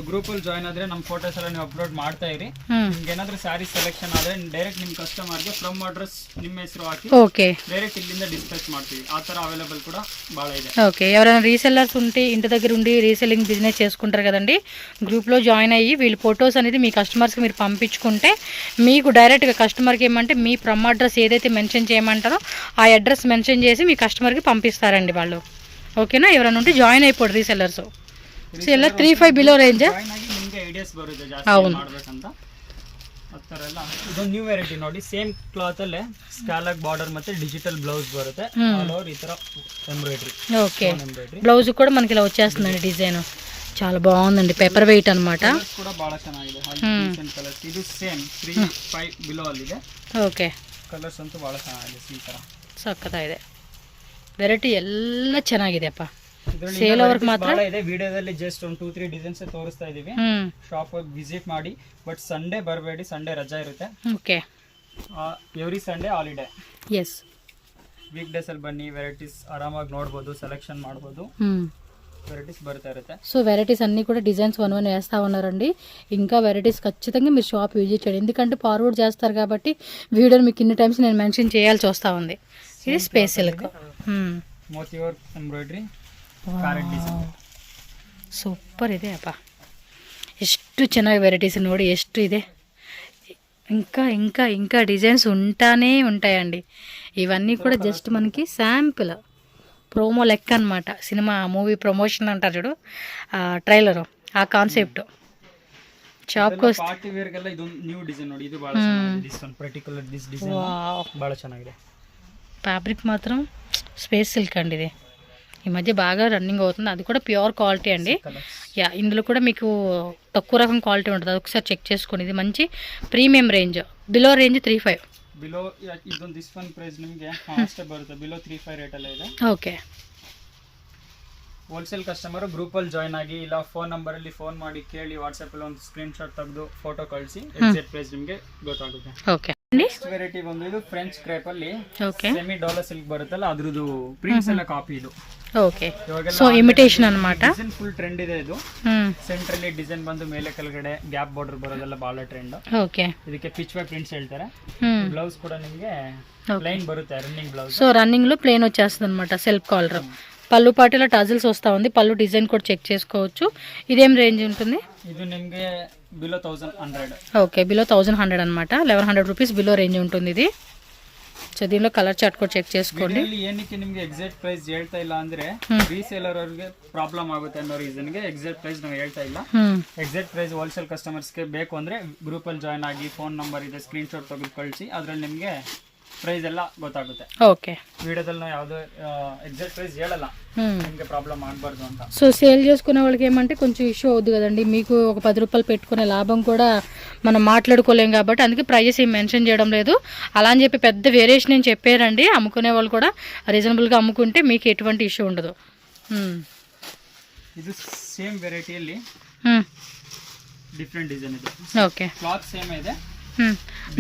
ಗ್ರೂಪ್ ಅಲ್ಲಿ ಜಾಯ್ನ್ ಆದ್ರೆ ನಮ್ಮ ಫೋಟೋಸ್ ಎಲ್ಲ ನೀವು ಅಪ್ಲೋಡ್ ಮಾಡ್ತಾ ಇರಿ. ನಿಮ್ಗೆ ಏನಾದ್ರೂ ಸ್ಯಾರಿ ಸೆಲೆಕ್ಷನ್ ಆದ್ರೆ ಡೈರೆಕ್ಟ್ ನಿಮ್ ಕಸ್ಟಮರ್ಗೆ ಫ್ರಮ್ ಅಡ್ರೆಸ್ ನಿಮ್ಮ ಹೆಸರು ಹಾಕಿ ఓకే డైరెక్ట్ ఇల్లింద డిస్పాచ్ ಮಾಡ್ತೀವಿ. ఆ ತರ అవైలబుల్ కూడా బాగా ಇದೆ. ఓకే, ఎవరైనా రీసెల్లర్స్ ఉంటే ఇంటి దగ్గర ఉండి రీసెల్లింగ్ బిజినెస్ చేసుకుంటారు కదండి, గ్రూప్లో జాయిన్ అయ్యి వీళ్ళు ఫొటోస్ అనేది మీ కస్టమర్స్కి మీరు పంపించుకుంటే మీకు డైరెక్ట్గా కస్టమర్కి ఏమంటే మీ ఫ్రమ్ అడ్రస్ ఏదైతే మెన్షన్ చేయమంటారో ఆ అడ్రస్ మెన్షన్ చేసి మీ కస్టమర్కి పంపిస్తారండి వాళ్ళు. ఓకేనా, ఎవరైనా ఉంటే జాయిన్ అయిపోడు రీసెల్లర్స్. సో ಎಲ್ಲ 3.5 ಬಿಲೋ ರೇಂಜ್. ಜಾಯಿನ್ ಆಗಿ ನಿಮಗೆ ಐಡಿಯಾಸ್ ಬರುತ್ತೆ ಜಾಸ್ತಿ ಮಾಡಬೇಕಂತ. ಆ ಥರ ಎಲ್ಲ ಇದೊಂದು ನ್ಯೂ ವೆರೈಟಿ ನೋಡಿ, ಸೇಮ್ ಕ್ಲಾತ್ ಅಲ್ಲೇ ಸ್ಕ್ಯಾಲಪ್ ಬಾರ್ಡರ್ ಮತ್ತೆ ಡಿಜಿಟಲ್ ಬ್ಲೌಸ್ ಬರುತ್ತೆ. ಆಲ್ ಓವರ್ ಈ ತರ ಎಂಬ್ರಾಯ್ಡ್రీ. ఓకే, బ్లౌజ్ కూడా మనకి ఇలా వచ్చేస్తుందండి డిజైన్. చాలా బాగుందండి, పేపర్ వెయిట్ అన్నమాట. కలర్స్ కూడా బాగా ಚೆನ್ನಾಗಿದೆ, డిఫరెంಟ್ కలర్స్. ಇದು ಸೇಮ್ 3.5 ಬಿಲೋ ಅಲ್ಲಿ ಇದೆ. ಓಕೆ, ಕಲರ್ಸ್ ಅಂತೂ ಬಹಳ ಚೆನ್ನಾಗಿದೆ. ಈ ತರ ಸಕ್ಕತ್ತಾಗಿದೆ, ವೆರೈಟಿ ಎಲ್ಲ ಚೆನ್ನಾಗಿದೆಪ್ಪ. ಸೇಲ್ ಅವರ್ಗೆ ಮಾತ್ರ ಇದೆ. ವಿಡಿಯೋದಲ್ಲಿ ಜಸ್ಟ್ ಒಂದು 2-3 ಡಿಸೈನ್ಸ್ ತೋರಿಸ್ತಾ ಇದೀವಿ. ಶಾಪ್ ವಿಸಿಟ್ ಮಾಡಿ. ಬಟ್ ಸಂಡೇ ಬರಬೇಡಿ, ಸಂಡೇ ರಜಾ ಇರುತ್ತೆ. Okay, every Sunday holiday. Yes, weekdays ಅಲ್ಲಿ ಬನ್ನಿ, ವೆರೈಟೀಸ್ ಆರಾಮಾಗಿ ನೋಡ್ಬೋದು, ಸೆಲೆಕ್ಷನ್ ಮಾಡ್ಬೋದು, వెరైటీస్ బర్తా ఇರುತ್ತೆ. సో వెరైటీస్ అన్నీ కూడా డిజైన్స్ 1 వేస్తూ ఉన్నారండి. ఇంకా వెరైటీస్ ఖచ్చితంగా మీరు షాప్ విజిట్ చేయండి, ఎందుకంటే ఫార్వర్డ్ చేస్తారు కాబట్టి వీడియోని మీకు ఇన్ని టైమ్స్ నేను మెన్షన్ చేయాల్సి వస్తూ ఉంది. ఇది స్పేస్ సిల్క్, మోతీ వర్క్ ఎంబ్రాయిడరీ, ಸೂಪರ್ ಇದೆ ಅಪ್ಪ. ಎಷ್ಟು ಚೆನ್ನಾಗಿ ವೆರೈಟೀಸ್ ನೋಡಿ, ಎಷ್ಟು ಇದೆ. ఇంకా ఇంకా ఇంకా డిజైన్స్ ఉంటానే ఉంటాయండి. ఇవన్నీ కూడా జస్ట్ మనకి శాంపుల్ ప్రోమో లెక్క అనమాట. సినిమా మూవీ ప్రమోషన్ అంటారు చూడు, ట్రైలర్, ఆ కాన్సెప్ట్. ಶಾಪ್ಗೆ ಪಾರ್ಟಿ ವೇರ್ ಗೆಲ್ಲ ಇದು ನ್ಯೂ ಡಿಸೈನ್ ನೋಡಿ, ಇದು ಬಹಳ ಚೆನ್ನಾಗಿದೆ. This one particular this design ಬಹಳ ಚೆನ್ನಾಗಿದೆ. ఫ్యాబ్రిక్ మాత్రం స్పేస్ సిల్క్ అండి. ఇది ఈ మధ్య బాగా రన్నింగ్ అవుతుంది, అది కూడా ప్యూర్ క్వాలిటీ అండి. యా, ఇందులో కూడా మీకు తక్కువ రకం క్వాలిటీ ఉంటుంది, అది ఒకసారి చెక్ చేసుకోండి. ఇది మంచి premium range, below range 3.5 below. ಇದೊಂದು ದಿಸ್ ಒನ್ ಪ್ರೈಸ್ ನಿಮಗೆ ಅಷ್ಟೇ ಬರುತ್ತೆ, ಬಿಲೋ 3.5 ರೇಟ್ ಅಲ್ಲೇ ಇದೆ. ಓಕೆ, ಹೋಲ್ಸೇಲ್ ಕಸ್ಟಮರ್ ಗ್ರೂಪ್ ಅಲ್ಲಿ ಜಾಯ್ನ್ ಆಗಿ, ಇಲ್ಲ ಫೋನ್ ನಂಬರ್ ಅಲ್ಲಿ ಫೋನ್ ಮಾಡಿ ಕೇಳಿ, ವಾಟ್ಸ್ಆಪ್ ಅಲ್ಲಿ ಒಂದು ಸ್ಕ್ರೀನ್ ಶಾಟ್ ತೆಗೆದು ಫೋಟೋ ಕಳಿಸಿ, ಎಕ್ಸಾಕ್ಟ್ ಪ್ರೈಸ್ ನಿಮಗೆ ಗೊತ್ತಾಗುತ್ತೆ. ಓಕೆ, ನೆಕ್ಸ್ಟ್ ವೆರೈಟಿ ಬಂದು ಇದು ಫ್ರೆಂಚ್ ಕ್ರೇಪ್ ಅಲ್ಲಿ ಸೆಮಿ ಡಾಲರ್ ಸಿಲ್ಕ್ ಬರುತ್ತಲ್ಲ, ಅದ್ರದ್ದು ಪ್ರಿಂಟ್ಸ್ ಎಲ್ಲ ಕಾಪಿ ಇದು. ಓಕೆ, ಸೊ ಇಮಿಟೇಷನ್ ಅన్నమాట. ಡಿಸೈನ್ ಫುಲ್ ಟ್ರೆಂಡ್ ಇದೆ ಇದು. ಸೆಂಟ್ರಲ್ಲಿ ಡಿಸೈನ್ ಬಂದು ಮೇಲೆ ಕೆಳಗಡೆ ಗ್ಯಾಪ್ ಬಾರ್ಡರ್ ಬರೋದೆಲ್ಲ ಬಹಳ ಟ್ರೆಂಡ್. ಓಕೆ, ಇದಕ್ಕೆ ಪಿಚ್ ವೈ ಪ್ರಿಂಟ್ಸ್ ಹೇಳ್ತಾರೆ. ಬ್ಲೌಸ್ ಕೂಡ ನಿಮಗೆ ಪ್ಲೈನ್ ಬರುತ್ತೆ, ರನ್ನಿಂಗ್ ಬ್ಲೌಸ್. సో రన్నింగ్ లో ప్లేన్ వచ్చేస్తుంది అనమాట, సెల్ఫ్ కాలర్. పళ్ళు పాటిలో టజిల్స్ వస్తూ ఉంది, పళ్ళు డిజైన్ కూడా చెక్ చేసుకోవచ్చు. ఇదేం రేంజ్ ఉంటుంది? ఇది నిಮಗೆ బిలో 1100. ఓకే, బిలో 1100 అనమాట. 1100 రూపీస్ బిలో రేంజ్ ఉంటుంది ఇది. సో దీనిలో కలర్ చార్ట్ కూడా చెక్ చేసుకోండి. ಏನಕ್ಕೆ ನಿಮಗೆ ಎಕ್ಸಾಕ್ಟ್ ಪ್ರೈಸ್ ಹೇಳ್ತಾ ಇಲ್ಲ ಅಂದ್ರೆ ರೀಸೇಲರ್ ಅವರಿಗೆ ಪ್ರಾಬ್ಲಮ್ ಆಗುತ್ತೆ ಅನ್ನೋ ರೀಸನ್ಗೆ ಎಕ್ಸಾಕ್ಟ್ ಪ್ರೈಸ್ ನಾವು ಹೇಳ್ತಾ ಇಲ್ಲ. ಎಕ್ಸಾಕ್ಟ್ ಪ್ರೈಸ್ ಹೋಲ್ಸೇಲ್ ಕಸ್ಟಮರ್ಸ್ಗೆ ಬೇಕು ಅಂದ್ರೆ ಗ್ರೂಪ್ ಅಲ್ಲಿ ಜಾಯ್ನ್ ಆಗಿ, ಫೋನ್ ನಂಬರ್ ಇದೆ, ಸ್ಕ್ರೀನ್ ಶಾಟ್ ತೆಗೆದು ಕಳಿಸಿ, ಅದ್ರಲ್ಲಿ ನಿಮಗೆ ಪ್ರೈಸ್ ಎಲ್ಲ ಗೊತ್ತಾಗುತ್ತೆ. ఓకే, వీడియోದಲ್ಲಿ ನಾವು ಯಾವುದೇ ఎగ్జాక్ట్ ప్రైస్ ಹೇಳಲ್ಲ, ನಿಮಗೆ ప్రాబ్లం ಆಗಬಾರ್ದು ಅಂತ. సో సేల్ చేసుకునే వాళ్ళకి ఏమంటే కొంచెం ఇష్యూ అవుద్ది కదండి, మీకు ఒక 10 రూపాయలు పెట్టుకునే లాభం కూడా మనం మాట్లాడుకోలేం కాబట్టి అందుకే ప్రైజెస్ ఏం మెన్షన్ చేయడం లేదు. అలా అని చెప్పి పెద్ద వేరియేషన్ ఏం చెప్పారండి. అమ్ముకునే వాళ్ళు కూడా రీజనబుల్గా అమ్ముకుంటే మీకు ఎటువంటి ఇష్యూ ఉండదు. ಇದು ಸೇಮ್ ವೆರೈಟಿಯಲ್ಲಿ ಡಿಫ್ರೆಂಟ್ ಡಿಸೈನ್ ಇದೆ. ఓకే, ಕ್ಲಾತ್ ಸೇಮ್ ಇದೆ,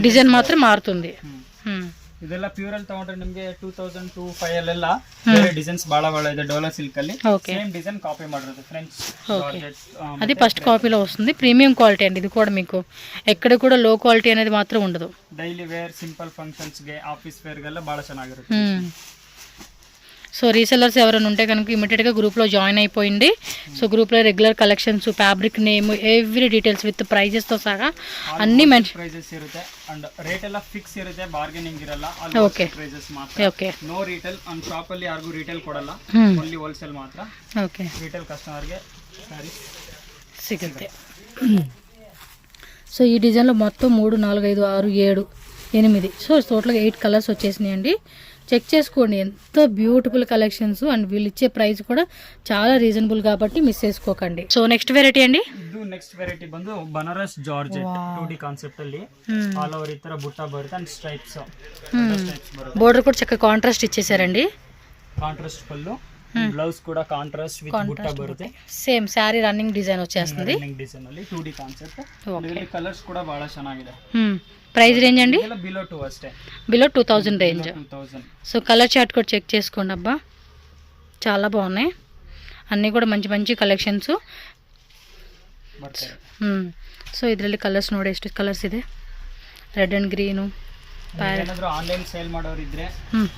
డిజైన్ మాత్రం మారుతుంది. ಇದೆಲ್ಲ ಪ್ಯೂರ್ ಅಲ್ಲಿ ತಗೊಂಡ್ರೆ ನಿಮಗೆ 2002-5 ಅಲ್ಲೆಲ್ಲ ಬೇರೆ ಡಿಸೈನ್ಸ್ ಬಹಳ ಇದೆ ಡೋಲಾ ಸಿಲ್ಕ್ ಅಲ್ಲಿ. ಸೇಮ್ ಡಿಸೈನ್ ಕಾಪಿ ಮಾಡಿರೋದು ಫ್ರೆಂಚ್. అది ఫస్ట్ కాపీలో వస్తుంది, ప్రీమియం క్వాలిటీ అండి. ఇది కూడా మీకు ఎక్కడ కూడా లో క్వాలిటీ అనేది మాత్రం ఉండదు. ಡೈಲಿ ವೇರ್, ಸಿಂಪಲ್ ಫಂಕ್ಷನ್ಸ್ ಗೆ, ಆಫೀಸ್ ವೇರ್ ಗೆಲ್ಲ ಬಹಳ ಚೆನ್ನಾಗಿರುತ್ತೆ. సో రీసెల్లర్స్ ఎవరైనా ఉంటే కనుక ఇమీడియట్గా గ్రూప్లో జాయిన్ అయిపోయింది. సో గ్రూప్లో regular collections, fabric name, every details with ప్రైజెస్తో సహా అన్ని మెన్షన్. ಪ್ರೈಸಸ್ ಇರುತ್ತೆ ಅಂಡ್ ರೇಟ್ ಎಲ್ಲ ಫಿಕ್ಸ್ ಇರುತ್ತೆ, ಬಾರ್ಗೇನಿಂಗ್ ಇರಲ್ಲ. ಓಕೆ, ಪ್ರೈಸಸ್ ಮಾತ್ರ. Okay, no retail. ನಮ್ಮ ಶಾಪ್ ಅಲ್ಲಿ ಯಾರಿಗೂ ರಿಟೇಲ್ ಕೊಡಲ್ಲ, ಓನ್ಲಿ ಹೋಲ್ಸೇಲ್ ಮಾತ್ರ. ಓಕೆ, ರಿಟೇಲ್ ಕಸ್ಟಮರ್ಗೆ ಸಿಗುತ್ತೆ. సో ఈ డిజైన్లో మొత్తం 3, 4, 5, 6, 7, 8, సో టోటల్గా 8 కలర్స్ వచ్చేసినాయండి. చెక్ చేసుకోండి, ఎంతో బ్యూటిఫుల్ కలెక్షన్స్ అండ్ వీళ్ళు ఇచ్చే ప్రైస్ కూడా చాలా రీజనబుల్ కాబట్టి మిస్ చేసుకోకండి. సో నెక్స్ట్ వెరైటీ అండి, ಇದು ನೆಕ್ಸ್ಟ್ ವೆರೈಟಿ ಬಂದು ಬನಾರಸ್ ಜಾರ್ಜೆಟ್ 2D ಕಾನ್ಸೆಪ್ಟ್ ಅಲ್ಲಿ ಆಲ್ ಓವರ್ ಈ ತರ ಬುಟ್ಟ ಬರುತ್ತೆ ಅಂಡ್ ಸ್ಟ್ರೈಪ್ಸ್ ಬರುತ್ತೆ. బోర్డర్ కూడా చక్కగా కాంట్రాస్ట్ ఇచ్చేసారండి. కాంట్రాస్ట్ పళ్ళు, బ్లౌజ్ కూడా కాంట్రాస్ట్ విత్ బుట్ట బರುತ್ತೆ. సేమ్ శారీ రన్నింగ్ డిజైన్ వచ్చేస్తుంది. ರನ್ನಿಂಗ್ ಡಿಸೈನ್ ಅಲ್ಲಿ 2D ಕಾನ್ಸೆಪ್ಟ್. ಇದರಲ್ಲಿ ಕಲರ್ಸ್ ಕೂಡ ಬಹಳ ಚೆನ್ನಾಗಿದೆ. ప్రైస్ రేంజ్ అండి ಇದೆಲ್ಲ ಬಿಲೋ 2 ಅಷ್ಟೇ, below 2000 range. 2000. So colour chart కూడా చెక్ చేసుకోండి అబ్బా, చాలా బాగున్నాయి అన్నీ కూడా మంచి మంచి ಕಲೆಕ್ಷನ್ಸು. ಬರ್ತಾರೆ. ಸೊ ಇದರಲ್ಲಿ ಕಲರ್ಸ್ ನೋಡಿ, ಎಷ್ಟು ಕಲರ್ಸ್ ಇದೆ, ರೆಡ್ ಆ್ಯಂಡ್ ಗ್ರೀನು. ಏನಾದರೂ ಆನ್ಲೈನ್ ಸೇಲ್ ಮಾಡೋರು ಇದ್ರೆ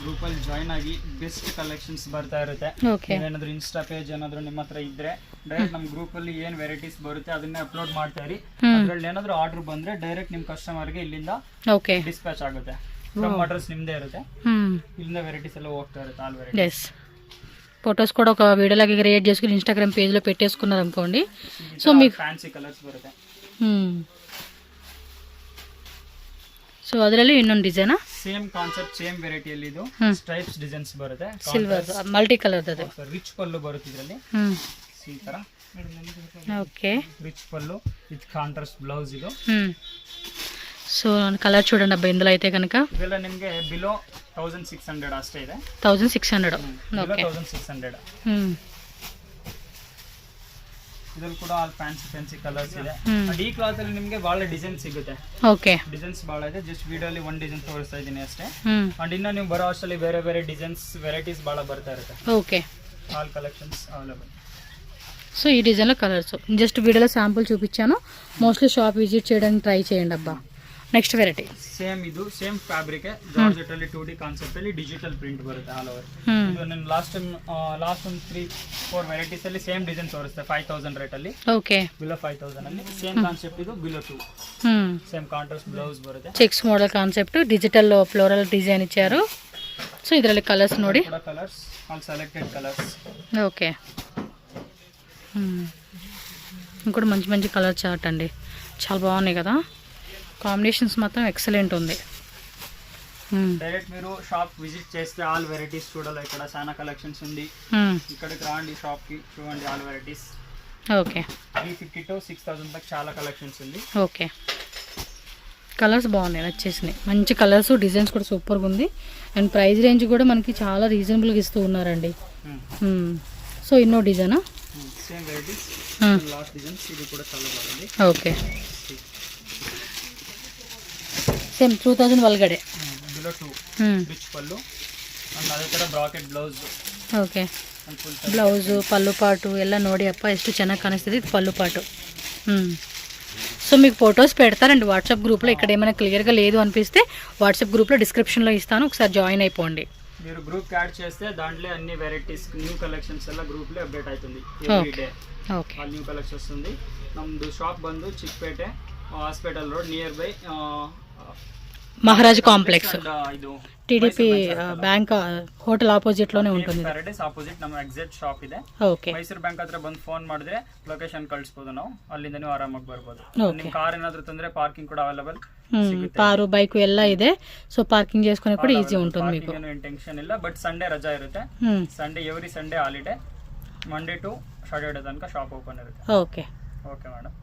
ಗ್ರೂಪ್ ಅಲ್ಲಿ ಜಾಯಿನ್ ಆಗಿ ಬೆಸ್ಟ್ ಕಲೆಕ್ಷನ್ಸ್ ಬರ್ತಾ ಇರುತ್ತೆ. ಓಕೆ, ಏನಾದರೂ ಇನ್ಸ್ಟಾ ಪೇಜ್ ಏನಾದರೂ ನಿಮ್ಮ ಹತ್ರ ಇದ್ರೆ ಡೈರೆಕ್ಟ್ ನಮ್ಮ ಗ್ರೂಪ್ ಅಲ್ಲಿ ಏನ್ ವೆರೈಟೀಸ್ ಬರುತ್ತೆ ಅದನ್ನೇ ಅಪ್ಲೋಡ್ ಮಾಡ್ತಾ ಇರಿ. ಅದ್ರಲ್ಲಿ ಏನಾದರೂ ಆರ್ಡರ್ ಬಂದ್ರೆ ಡೈರೆಕ್ಟ್ ನಿಮ್ಮ ಕಸ್ಟಮರ್ಗೆ ಇಲ್ಲಿಂದ ಓಕೆ ಡಿಸ್ಪ್ಯಾಚ್ ಆಗುತ್ತೆ. ಫ್ರಮ್ ಅಡ್ರೆಸ್ ನಿಮ್ದೇ ಇರುತ್ತೆ, ಇಲ್ಲಿಂದ ವೆರೈಟೀಸ್ ಎಲ್ಲ ಹೋಗ್ತಾ ಇರುತ್ತೆ. ಆಲ್ ವೆರೈಟಿ ఎస్ ఫొటోస్ కూడా ఒక వీడియోలాగా క్రియేట్ చేసుకుని ఇన్స్టాగ్రామ్ పేజ్లో పెట్టేసుకున్నారు అనుకోండి. సో మీకు ಫ್ಯಾನ್ಸಿ ಕಲರ್ಸ್ ಬರುತ್ತೆ. ಸೊ ಅದರಲ್ಲಿ ಇನ್ನೊಂದು ಡಿಸೈನಾ, ಸೇಮ್ ಕಾನ್ಸೆಪ್ಟ್ ಸೇಮ್ ವೆರೈಟಿಯಲ್ಲಿ ಇದು ಸ್ಟ್ರೈಪ್ಸ್ ಡಿಸೈನ್ಸ್ ಬರುತ್ತೆ. ಸಿಲ್ವರ್ ಮಲ್ಟಿ ಕಲರ್ ಅದು. ರಿಚ್ ಪಲ್ಲು ಬರುತ್ತೆ ಇದರಲ್ಲಿ ಈ ತರ. Okay, rich pallu with contrast blouse ಇದು. సో కలర్ చూడండి అబ్బా, ఇందులో అయితే కనుక ಇದೆಲ್ಲ ನಿಮಗೆ ಬಿಲೋ 1600 ಅಷ್ಟೇ ಇದೆ. 1600. ఓకే, 1600. ಇದ್ರಲ್ಲಿ ಕೂಡ ಆಲ್ ಫ್ಯಾನ್ಸಿ ಕಲರ್ಸ್ ಇದೆ. ಅಂಡ್ ಈ ಕ್ಲಾತ್ ಅಲ್ಲಿ ನಿಮಗೆ ಬಹಳ ಡಿಸೈನ್ ಸಿಗುತ್ತೆ. ಓಕೆ, ಡಿಸೈನ್ಸ್ ಬಹಳ ಇದೆ. ಜಸ್ಟ್ ವಿಡಿಯೋ ಅಲ್ಲಿ ಒಂದು ಡಿಸೈನ್ ತೋರಿಸ್ತಾ ಇದ್ದೀನಿ ಅಷ್ಟೇ. ಅಂಡ್ ಇನ್ನ ನೀವು ಬರೋ ಅಷ್ಟರಲ್ಲಿ ಬೇರೆ ಬೇರೆ ಡಿಸೈನ್ಸ್ ವೆರೈಟೀಸ್ ಬಹಳ ಬರ್ತಾ ಇರುತ್ತೆ. Okay, all collections available. So ఈ డిజైన్లో కలర్స్ జస్ట్ వీడియోలో శాంపుల్ చూపించాను. మోస్ట్లీ షాప్ విజిట్ చేయడానికి ట్రై చేయండి అబ్బా. నెక్స్ట్ వెరైటీ ಸೇಮ್ ಇದು ಸೇಮ್ ಫ್ಯಾಬ್ರಿಕ್ ಜಾರ್ಜೆಟ್ ಅಲ್ಲಿ 2D ಕಾನ್ಸೆಪ್ಟ್ ಅಲ್ಲಿ ಡಿಜಿಟಲ್ ಪ್ರಿಂಟ್ ಬರುತ್ತೆ ಆಲ್ ಓವರ್. ಇದು ನಾನು ಲಾಸ್ಟ್ ಒಂದು 3-4 ವೆರೈಟೀಸ್ ಅಲ್ಲಿ ಸೇಮ್ ಡಿಸೈನ್ ತೋರಿಸ್ತೆ 5000 ರೇಟ್ ಅಲ್ಲಿ. ఓకే, ಬಿಲೋ 5000 ಅಲ್ಲಿ ಸೇಮ್ ಕಾನ್ಸೆಪ್ಟ್ ಇದು ಬಿಲೋ 2. ಸೇಮ್ ಕಾಂಟ್ರಾಸ್ಟ್ ಬ್ಲೌಸ್ ಬರುತ್ತೆ. Checks model concept digital floral design ఇచ్చారు. సో ಇದರಲ್ಲಿ కలర్స్ ನೋಡಿ, colours all selected colours. Okay, ఇంకోటి మంచి మంచి కలర్ చార్ట్ అండి, చాలా బాగున్నాయి కదా, కాంబినేషన్స్ మాత్రం ఎక్సలెంట్ ఉంది. డైరెక్ట్ మీరు షాప్ విజిట్ చేస్తే ఆల్ వెరైటీస్ చూడాలి. ఇక్కడ చాలా కలెక్షన్స్ ఉంది. ఇక్కడికి రాండి షాప్ కి, చూడండి ఆల్ వెరైటీస్. ఓకే, 350 to 6000 దాకా చాలా కలెక్షన్స్ ఉంది. ఓకే, కలర్స్ బాగున్నాయి, నచ్చేసినాయి. మంచి కలర్స్, డిజైన్స్ కూడా సూపర్గా ఉంది. అండ్ ప్రైస్ రేంజ్ కూడా మనకి చాలా రీజనబుల్గా ఇస్తూ ఉన్నారండి. సో ఇన్నో డిజైనా, సేమ్ వెరైటీస్, లాస్ట్ డిజైన్స్. ఇది కూడా చాలా బాగుంది. ఓకే, సేమ్ 2000 ಒಳಗಡೆ. ಬಿಲೋ 2 ರಿಚ್ ಪಲ್ಲು ಅಂಡ್ ಅದೇ ತರ ಬ್ರಾಕೆಟ್ ಬ್ಲೌಸ್. ಓಕೆ, ಬ್ಲೌಸು ಪಲ್ಲು ಪಾಟು ಎಲ್ಲ ನೋಡಿ ಅಪ್ಪ, ಎಷ್ಟು ಚೆನ್ನಾಗಿ ಕಾಣಿಸ್ತಿದೆ ಇದು పళ్ళు పాటు. సో మీకు ఫొటోస్ పెడతారండి వాట్సాప్ గ్రూప్లో. ఇక్కడ ఏమైనా క్లియర్గా లేదు అనిపిస్తే వాట్సాప్ గ్రూప్లో డిస్క్రిప్షన్లో ఇస్తాను, ఒకసారి జాయిన్ అయిపోండి. మీరు గ్రూప్ యాడ్ చేస్తే దాంట్లో అన్ని వెరైటీస్ న్యూ కలెక్షన్స్ ಎಲ್ಲ గ్రూప్లో అప్డేట్ అవుతుంది ఎవ్రీ డే. ఓకే, ఆ న్యూ కలెక్షన్స్ వస్తుంది. ನಮ್ಮದು ಶಾಪ್ ಬಂದು Chickpete hospital road near by Maharaj complex, ಇದು ಟಿಡಿಪಿ ಬ್ಯಾಂಕ್ ಹೋಟೆಲ್ ಆಪೋಸಿಟ್లోనే ఉంటుంది. ಪ್ಯಾರಡೈಸ್ ಆಪೋಸಿಟ್ ನಮ್ಮ ಎಕ್ಸಾಕ್ಟ್ ಶಾಪ್ ಇದೆ. ಓಕೆ, ಮೈಸೂರು ಬ್ಯಾಂಕ್ ಹತ್ರ ಬಂದು ಫೋನ್ ಮಾಡಿದ್ರೆ ಲೊಕೇಶನ್ ಕಳಿಸ್ಬೋದು ನಾವು, ಅಲ್ಲಿಂದ ನೀವು ಆರಾಮಾಗಿ ಬರ್ಬೋದು. ನಿಮ್ಮ ಕಾರ್ ಏನಾದರೂ ತಂದ್ರೆ ಪಾರ್ಕಿಂಗ್ ಕೂಡ ಅವೈಲೇಬಲ್ ಸಿಗುತ್ತೆ. ಕಾರು ಬೈಕು ಎಲ್ಲ ಇದೆ. ಸೊ ಪಾರ್ಕಿಂಗ್ చేసుకునే కూడా ఈజీ ఉంటుంది మీకు. ಏನು ಟೆನ್ಷನ್ ಇಲ್ಲ. ಬಟ್ ಸಂಡೇ ರಜಾ ಇರುತ್ತೆ. Sunday every Sunday holiday, Monday to Saturday ತನಕ ಶಾಪ್ ಓಪನ್ ಇರುತ್ತೆ. Okay, okay madam.